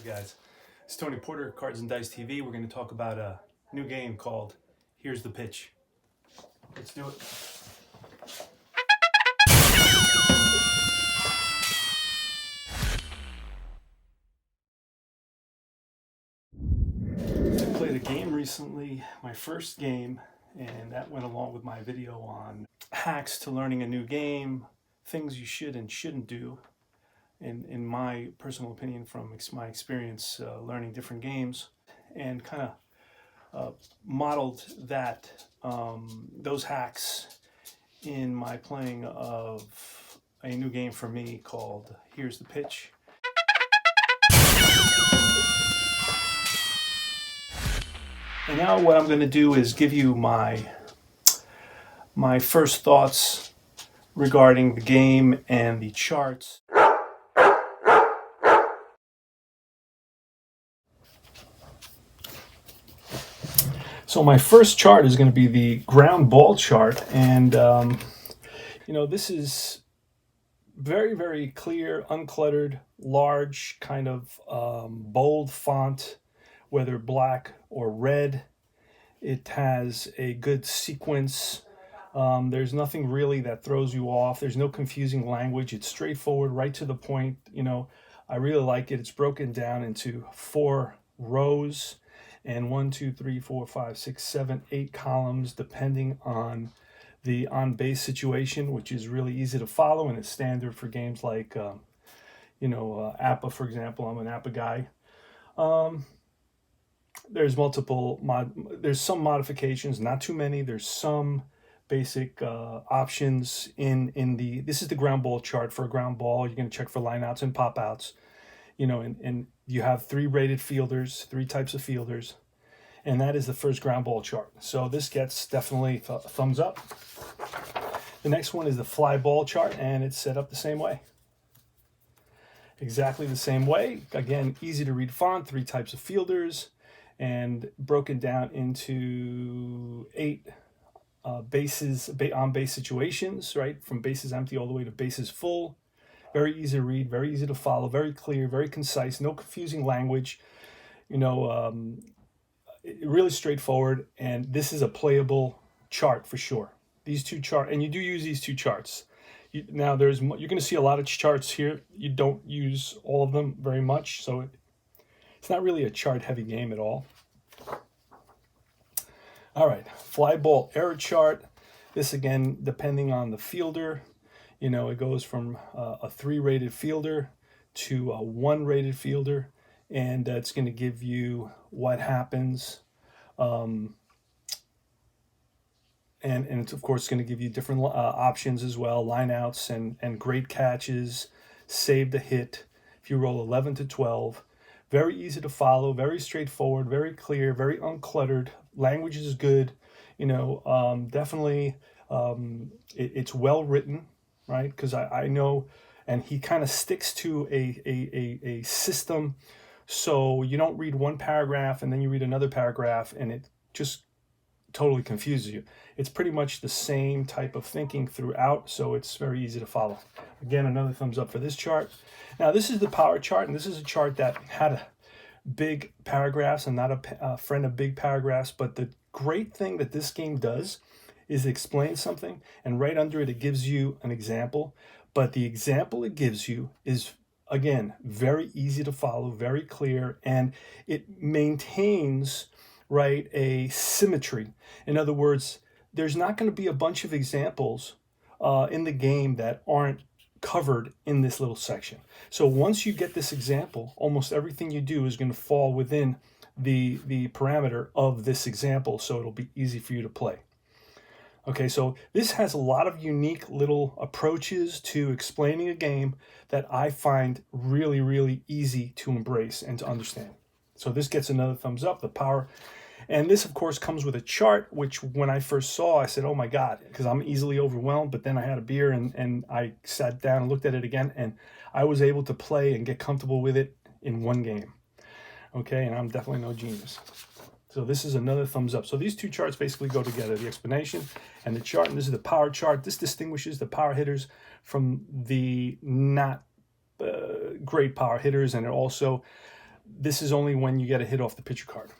Hey guys, it's Tony Porter, Cards and Dice TV. We're going to talk about a new game called Here's the Pitch. Let's do it. I played a game recently, my first game, and that went along with my video on hacks to learning a new game, things you should and shouldn't do. In my personal opinion, from my experience learning different games, and kind of modeled those hacks in my playing of a new game for me called Here's the Pitch. And now what I'm going to do is give you my first thoughts regarding the game and the charts. So my first chart is going to be the Groundball Chart, and this is very, very clear, uncluttered, large, kind of bold font, whether black or red. It has a good sequence. There's nothing really that throws you off. There's no confusing language. It's straightforward, right to the point. I really like it. It's broken down into 4 rows and 1, 2, 3, 4, 5, 6, 7, 8 columns, depending on the on-base situation, which is really easy to follow and it's standard for games like, APA, for example. I'm an APA guy. There's there's some modifications, not too many. There's some basic options this is the ground ball chart. For a ground ball, you're going to check for lineouts and pop outs, and you have 3 rated fielders, 3 types of fielders, and that is the first ground ball chart. So this gets definitely a thumbs up. The next one is the fly ball chart, and it's set up the same way. Exactly the same way. Again, easy to read font, 3 types of fielders, and broken down into 8 on base situations, right? From bases empty all the way to bases full. Very easy to read, very easy to follow, very clear, very concise, no confusing language. Really straightforward, and this is a playable chart for sure. These 2 charts, and you do use these 2 charts. Now you're going to see a lot of charts here. You don't use all of them very much, so it's not really a chart heavy game at all. All right, fly ball error chart. This again, depending on the fielder, it goes from a 3 rated fielder to a 1 rated fielder, and it's going to give you what happens. And it's of course going to give you different options as well, lineouts and great catches, save the hit. If you roll 11 to 12, very easy to follow, very straightforward, very clear, very uncluttered. Language is good, definitely. It's well written, right? Because I know, and he kind of sticks to a system, so you don't read one paragraph and then you read another paragraph and it just totally confuses you. It's pretty much the same type of thinking throughout, so it's very easy to follow. Again, another thumbs up for this chart. Now, this is the power chart, and this is a chart that had big paragraphs. I'm not a friend of big paragraphs, but the great thing that this game does is explain something, and right under it, it gives you an example. But the example it gives you is, again, very easy to follow, very clear, and it maintains, right, a symmetry. In other words, there's not going to be a bunch of examples in the game that aren't covered in this little section. So once you get this example, almost everything you do is going to fall within the parameter of this example, so it'll be easy for you to play. Okay, so this has a lot of unique little approaches to explaining a game that I find really, really easy to embrace and to understand. So this gets another thumbs up, the power. And this, of course, comes with a chart, which when I first saw, I said, oh my God, because I'm easily overwhelmed. But then I had a beer and I sat down and looked at it again, and I was able to play and get comfortable with it in one game. Okay, and I'm definitely no genius. So this is another thumbs up. So these 2 charts basically go together, the explanation and the chart. And this is the power chart. This distinguishes the power hitters from the not great power hitters, and it also this is only when you get a hit off the pitcher card.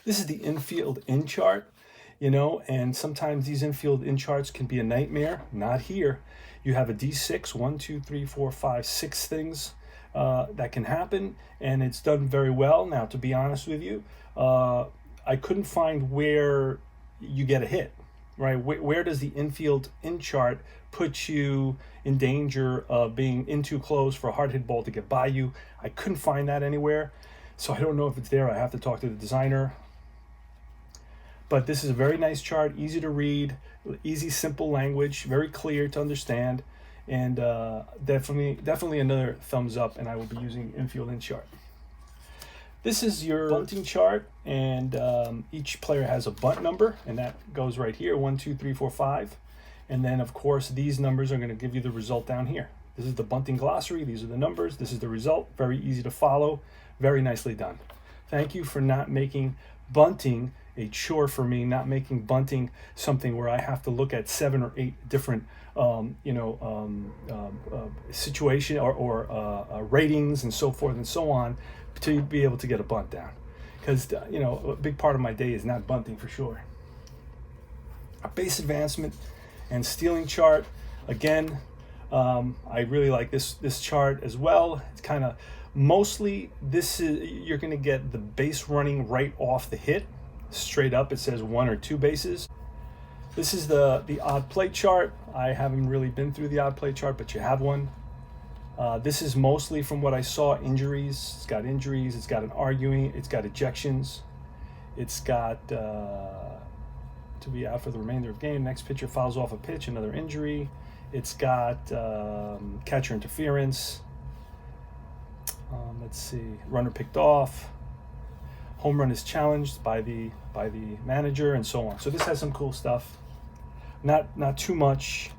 This is the infield in chart, you know, and sometimes these infield in charts can be a nightmare. Not here. You have a D6, 1, 2, 3, 4, 5, 6 things that can happen, and it's done very well. Now, to be honest with you, I couldn't find where you get a hit, right? Where does the infield in chart put you in danger of being in too close for a hard hit ball to get by you? I couldn't find that anywhere, so I don't know if it's there. I have to talk to the designer. But this is a very nice chart, easy to read, easy, simple language, very clear to understand, and definitely another thumbs up, and I will be using Infield in chart. This is your bunting chart, and each player has a bunt number, and that goes right here, 1, 2, 3, 4, 5. And then, of course, these numbers are going to give you the result down here. This is the bunting glossary. These are the numbers. This is the result. Very easy to follow. Very nicely done. Thank you for not making bunting a chore for me, not making bunting something where I have to look at 7 or 8 different situation or ratings and so forth and so on to be able to get a bunt down, because a big part of my day is not bunting for sure. A base advancement and stealing chart, again, I really like this chart as well. It's kind of mostly you're going to get the base running right off the hit. Straight up, it says 1 or 2 bases. This is the odd play chart. I haven't really been through the odd play chart, but you have one. This is mostly, from what I saw, injuries. It's got injuries. It's got an arguing. It's got ejections. It's got to be out for the remainder of the game. Next pitcher fouls off a pitch, another injury. It's got catcher interference. Let's see, runner picked off. Home run is challenged by the manager, and so on. So this has some cool stuff. Not too much.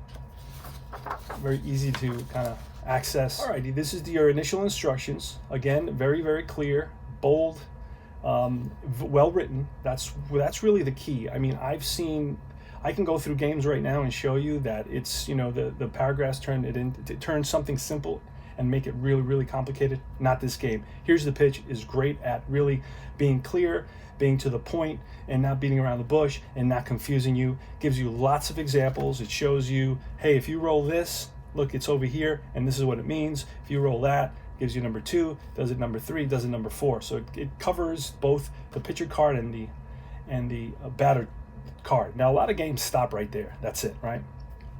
Very easy to kind of access. Alrighty, this is your initial instructions. Again, very, very clear, bold, well written. That's really the key. I mean, I can go through games right now and show you that it's, the paragraphs turn something simple and make it really, really complicated. Not this game. Here's the pitch is great at really being clear, being to the point, and not beating around the bush and not confusing you. Gives you lots of examples. It shows you, hey, if you roll this, look, it's over here, and this is what it means. If you roll that, gives you number 2, does it number 3, does it number 4. So it covers both the pitcher card and the batter card. Now, a lot of games stop right there. That's it, right?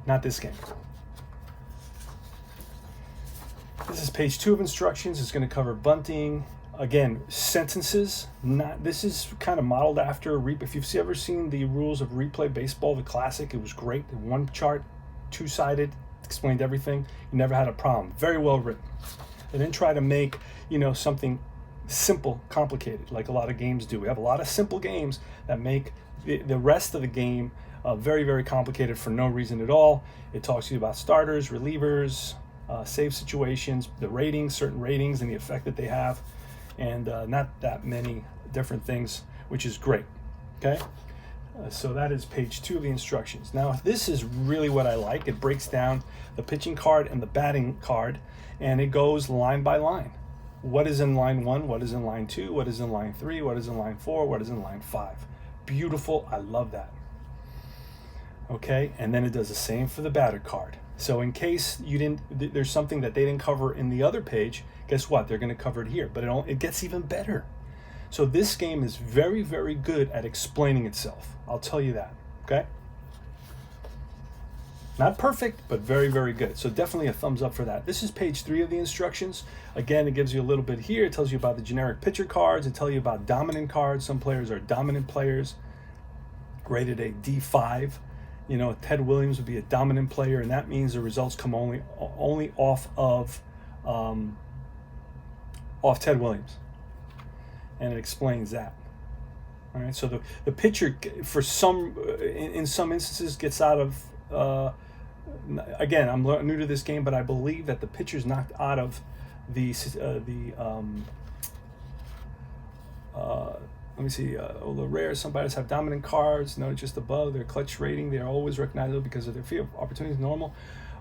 Not this game. This is page 2 of instructions. It's going to cover bunting. Again, sentences. This is kind of modeled after if you've ever seen the rules of Replay Baseball, the classic, it was great. One chart, 2-sided, explained everything. You never had a problem. Very well written. They didn't try to make something simple complicated like a lot of games do. We have a lot of simple games that make the rest of the game very, very complicated for no reason at all. It talks to you about starters, relievers, save situations, the ratings, certain ratings, and the effect that they have, and not that many different things, which is great. Okay, so that is page 2 of the instructions. Now, this is really what I like. It breaks down the pitching card and the batting card, and it goes line by line. What is in line 1? What is in line 2? What is in line 3? What is in line 4? What is in line 5? Beautiful. I love that. Okay, and then it does the same for the batter card. So in case there's something that they didn't cover in the other page, guess what? They're going to cover it here, but it gets even better. So this game is very, very good at explaining itself. I'll tell you that, okay? Not perfect, but very, very good. So definitely a thumbs up for that. This is page 3 of the instructions. Again, it gives you a little bit here. It tells you about the generic pitcher cards. It tells you about dominant cards. Some players are dominant players, rated a D5. Ted Williams would be a dominant player, and that means the results come only off of Ted Williams, and it explains that. All right, so the pitcher, in some instances, gets out of. Again, I'm new to this game, but I believe that the pitcher's knocked out of let me see. Although rare, some batters have dominant cards. Note just above their clutch rating. They are always recognizable because of their field opportunities. Normal.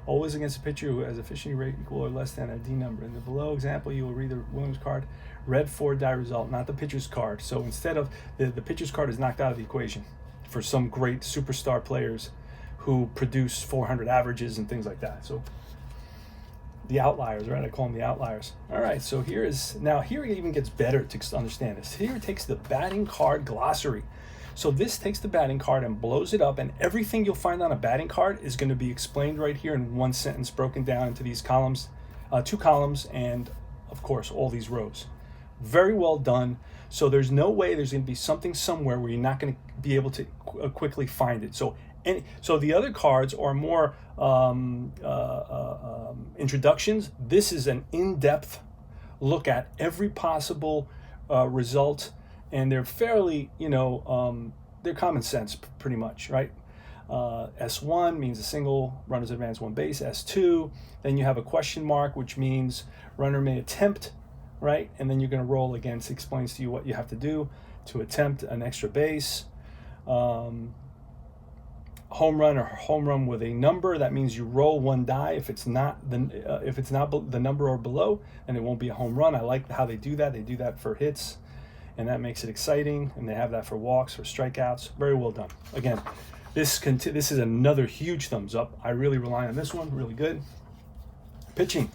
always against a pitcher who has a efficiency rate equal or less than a D number. In the below example, you will read the Williams card, read for die result, not the pitcher's card. So instead of the pitcher's card is knocked out of the equation for some great superstar players who produce 400 averages and things like that. So the outliers, right? I call them the outliers. All right, so here it even gets better to understand this. Here it takes the batting card glossary. So this takes the batting card and blows it up, and everything you'll find on a batting card is going to be explained right here in one sentence, broken down into these columns, 2 columns, and of course all these rows. Very well done. So there's no way there's going to be something somewhere where you're not going to be able to quickly find it. So the other cards are more introductions. This is an in-depth look at every possible result, and they're fairly, they're common sense pretty much, right? S1 means a single, runners advance 1 base. S2, then you have a question mark, which means runner may attempt, right? And then you're going to roll against, explains to you what you have to do to attempt an extra base. Home run or home run with a number, that means you roll 1 die. If it's not the number or below, then it won't be a home run. I like how they do that. They do that for hits, and that makes it exciting. And they have that for walks, for strikeouts. Very well done. Again, this is another huge thumbs up. I really rely on this one. Really good. Pitching,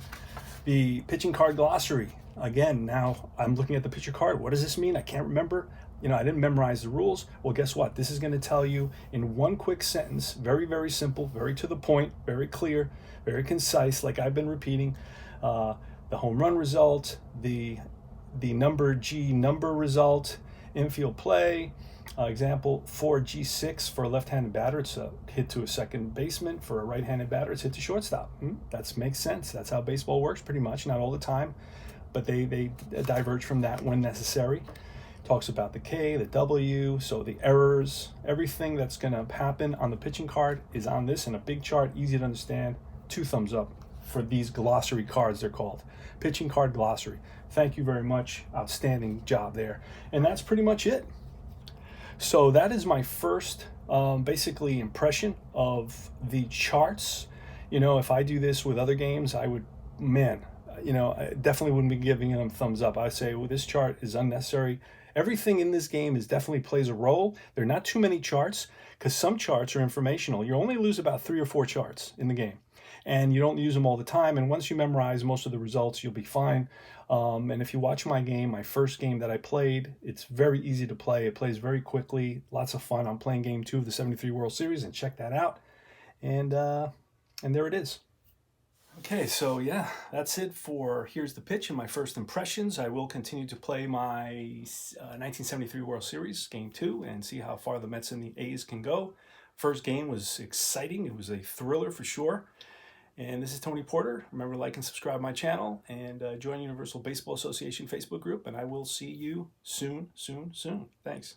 the pitching card glossary. Again, now I'm looking at the pitcher card. What does this mean? I can't remember. I didn't memorize the rules. Well, guess what? This is going to tell you in one quick sentence, very, very simple, very to the point, very clear, very concise, like I've been repeating, the home run result, the number G number result, infield play, example 4G6 for a left-handed batter, it's a hit to a second baseman. For a right-handed batter, it's hit to shortstop. That makes sense. That's how baseball works pretty much, not all the time, but they diverge from that when necessary. Talks about the K, the W, so the errors, everything that's going to happen on the pitching card is on this in a big chart, easy to understand. 2 thumbs up for these glossary cards, they're called. Pitching card glossary. Thank you very much. Outstanding job there. And that's pretty much it. So that is my first basically impression of the charts. If I do this with other games, I would, I definitely wouldn't be giving them thumbs up. I say, well, this chart is unnecessary. Everything in this game definitely plays a role. There are not too many charts because some charts are informational. You only lose about 3 or 4 charts in the game, and you don't use them all the time. And once you memorize most of the results, you'll be fine. And if you watch my game, my first game that I played, it's very easy to play. It plays very quickly, lots of fun. I'm playing game 2 of the 73 World Series, and check that out. And there it is. Okay, so yeah, that's it for Here's the Pitch and my first impressions. I will continue to play my 1973 World Series, Game 2, and see how far the Mets and the A's can go. First game was exciting. It was a thriller for sure. And this is Tony Porter. Remember to like and subscribe my channel, and join Universal Baseball Association Facebook group, and I will see you soon. Thanks.